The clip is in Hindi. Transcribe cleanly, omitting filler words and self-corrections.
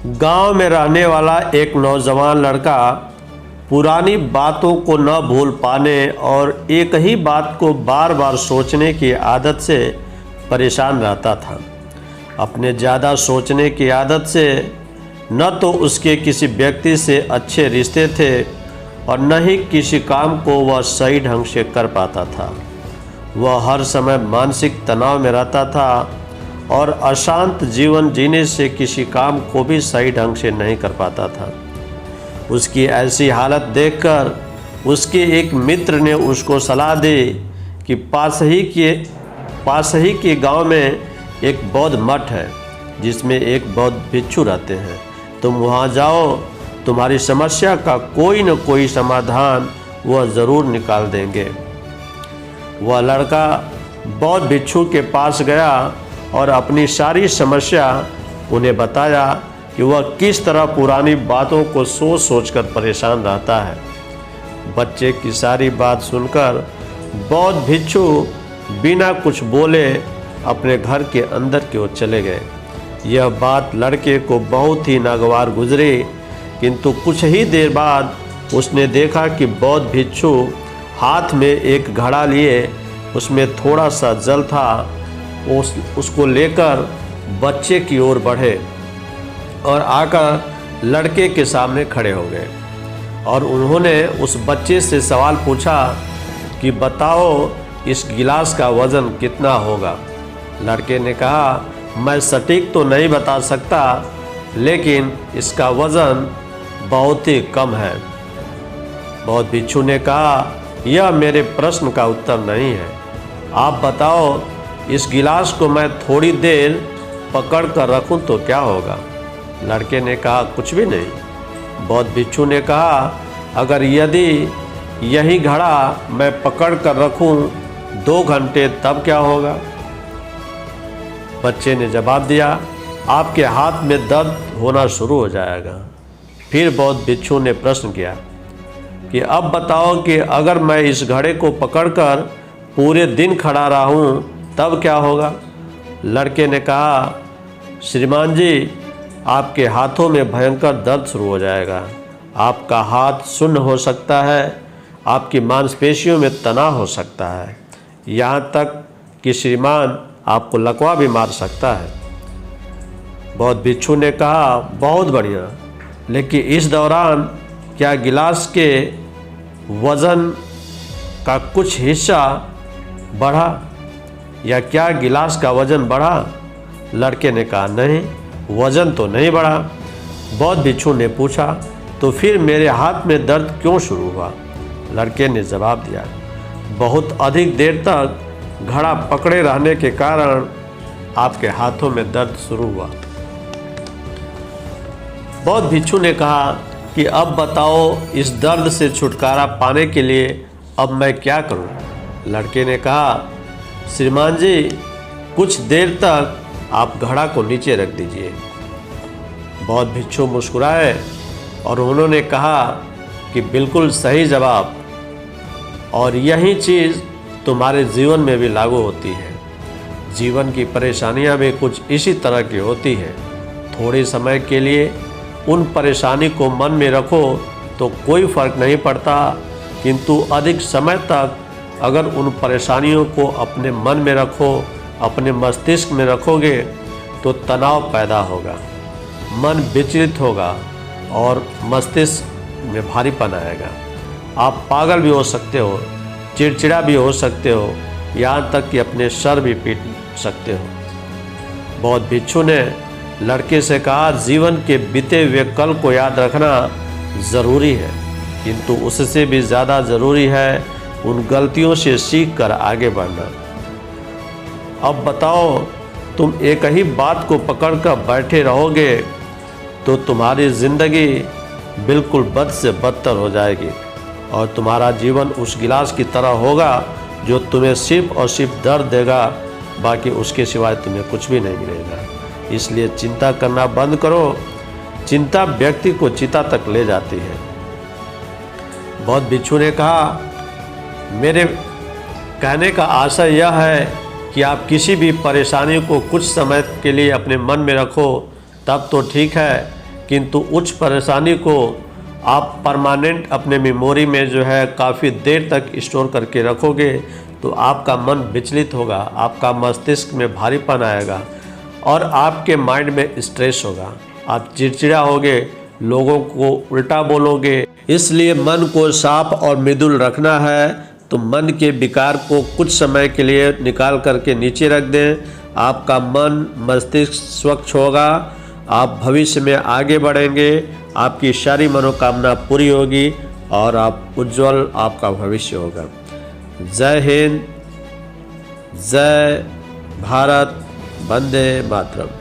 गांव में रहने वाला एक नौजवान लड़का पुरानी बातों को न भूल पाने और एक ही बात को बार बार सोचने की आदत से परेशान रहता था। अपने ज़्यादा सोचने की आदत से न तो उसके किसी व्यक्ति से अच्छे रिश्ते थे और न ही किसी काम को वह सही ढंग से कर पाता था। वह हर समय मानसिक तनाव में रहता था और अशांत जीवन जीने से किसी काम को भी सही ढंग से नहीं कर पाता था। उसकी ऐसी हालत देखकर उसके एक मित्र ने उसको सलाह दी कि पास ही के गांव में एक बौद्ध मठ है जिसमें एक बौद्ध भिक्षु रहते हैं। तुम वहां जाओ, तुम्हारी समस्या का कोई न कोई समाधान वह ज़रूर निकाल देंगे। वह लड़का बौद्ध भिक्षु के पास गया और अपनी सारी समस्या उन्हें बताया कि वह किस तरह पुरानी बातों को सोच सोचकर परेशान रहता है। बच्चे की सारी बात सुनकर बौद्ध भिक्षु बिना कुछ बोले अपने घर के अंदर की ओर चले गए। यह बात लड़के को बहुत ही नागवार गुजरी, किंतु कुछ ही देर बाद उसने देखा कि बौद्ध भिक्षु हाथ में एक घड़ा लिए उसमें थोड़ा सा जल था। उसको लेकर बच्चे की ओर बढ़े और आकर लड़के के सामने खड़े हो गए और उन्होंने उस बच्चे से सवाल पूछा कि बताओ इस गिलास का वज़न कितना होगा। लड़के ने कहा, मैं सटीक तो नहीं बता सकता, लेकिन इसका वज़न बहुत ही कम है। बौद्ध भिक्षु ने कहा, यह मेरे प्रश्न का उत्तर नहीं है। आप बताओ, इस गिलास को मैं थोड़ी देर पकड़ कर रखूं तो क्या होगा। लड़के ने कहा, कुछ भी नहीं। बौद्ध भिक्षु ने कहा, अगर यदि यही घड़ा मैं पकड़ कर रखूं 2 घंटे तब क्या होगा। बच्चे ने जवाब दिया, आपके हाथ में दर्द होना शुरू हो जाएगा। फिर बौद्ध भिक्षु ने प्रश्न किया कि अब बताओ कि अगर मैं इस घड़े को पकड़कर पूरे दिन खड़ा रहूं तब क्या होगा। लड़के ने कहा, श्रीमान जी, आपके हाथों में भयंकर दर्द शुरू हो जाएगा। आपका हाथ सुन्न हो सकता है, आपकी मांसपेशियों में तनाव हो सकता है, यहाँ तक कि श्रीमान आपको लकवा भी मार सकता है। बौद्ध भिक्षु ने कहा, बहुत बढ़िया, लेकिन इस दौरान क्या गिलास के वज़न का कुछ हिस्सा बढ़ा या क्या गिलास का वज़न बढ़ा। लड़के ने कहा, नहीं, वज़न तो नहीं बढ़ा। बौद्ध भिक्षु ने पूछा, तो फिर मेरे हाथ में दर्द क्यों शुरू हुआ। लड़के ने जवाब दिया, बहुत अधिक देर तक घड़ा पकड़े रहने के कारण आपके हाथों में दर्द शुरू हुआ। बौद्ध भिक्षु ने कहा कि अब बताओ, इस दर्द से छुटकारा पाने के लिए अब मैं क्या करूं। लड़के ने कहा, श्रीमान जी, कुछ देर तक आप घड़ा को नीचे रख दीजिए। बौद्ध भिक्षु मुस्कुराए और उन्होंने कहा कि बिल्कुल सही जवाब, और यही चीज़ तुम्हारे जीवन में भी लागू होती है। जीवन की परेशानियां भी कुछ इसी तरह की होती हैं। थोड़े समय के लिए उन परेशानी को मन में रखो तो कोई फ़र्क नहीं पड़ता, किंतु अधिक समय तक अगर उन परेशानियों को अपने मन में रखो, अपने मस्तिष्क में रखोगे तो तनाव पैदा होगा, मन विचलित होगा और मस्तिष्क में भारीपन आएगा। आप पागल भी हो सकते हो, चिड़चिड़ा भी हो सकते हो, यहाँ तक कि अपने सर भी पीट सकते हो। बौद्ध भिक्षु ने लड़के से कहा, जीवन के बीते हुए कल को याद रखना ज़रूरी है, किंतु उससे भी ज़्यादा ज़रूरी है उन गलतियों से सीख कर आगे बढ़ना। अब बताओ, तुम एक ही बात को पकड़कर बैठे रहोगे तो तुम्हारी ज़िंदगी बिल्कुल बद से बदतर हो जाएगी और तुम्हारा जीवन उस गिलास की तरह होगा जो तुम्हें सिर्फ और सिर्फ दर्द देगा, बाकी उसके सिवाय तुम्हें कुछ भी नहीं मिलेगा। इसलिए चिंता करना बंद करो। चिंता व्यक्ति को चिता तक ले जाती है। बौद्ध भिक्षु ने कहा, मेरे कहने का आशय यह है कि आप किसी भी परेशानी को कुछ समय के लिए अपने मन में रखो तब तो ठीक है, किंतु उच्च परेशानी को आप परमानेंट अपने मेमोरी में जो है काफ़ी देर तक स्टोर करके रखोगे तो आपका मन विचलित होगा, आपका मस्तिष्क में भारीपन आएगा और आपके माइंड में स्ट्रेस होगा। आप चिड़चिड़ा होगे, लोगों को उल्टा बोलोगे। इसलिए मन को साफ और मृदुल रखना है तो मन के विकार को कुछ समय के लिए निकाल करके नीचे रख दें। आपका मन मस्तिष्क स्वच्छ होगा, आप भविष्य में आगे बढ़ेंगे, आपकी सारी मनोकामना पूरी होगी और आप उज्जवल आपका भविष्य होगा। जय हिंद, जय भारत, वंदे मातरम।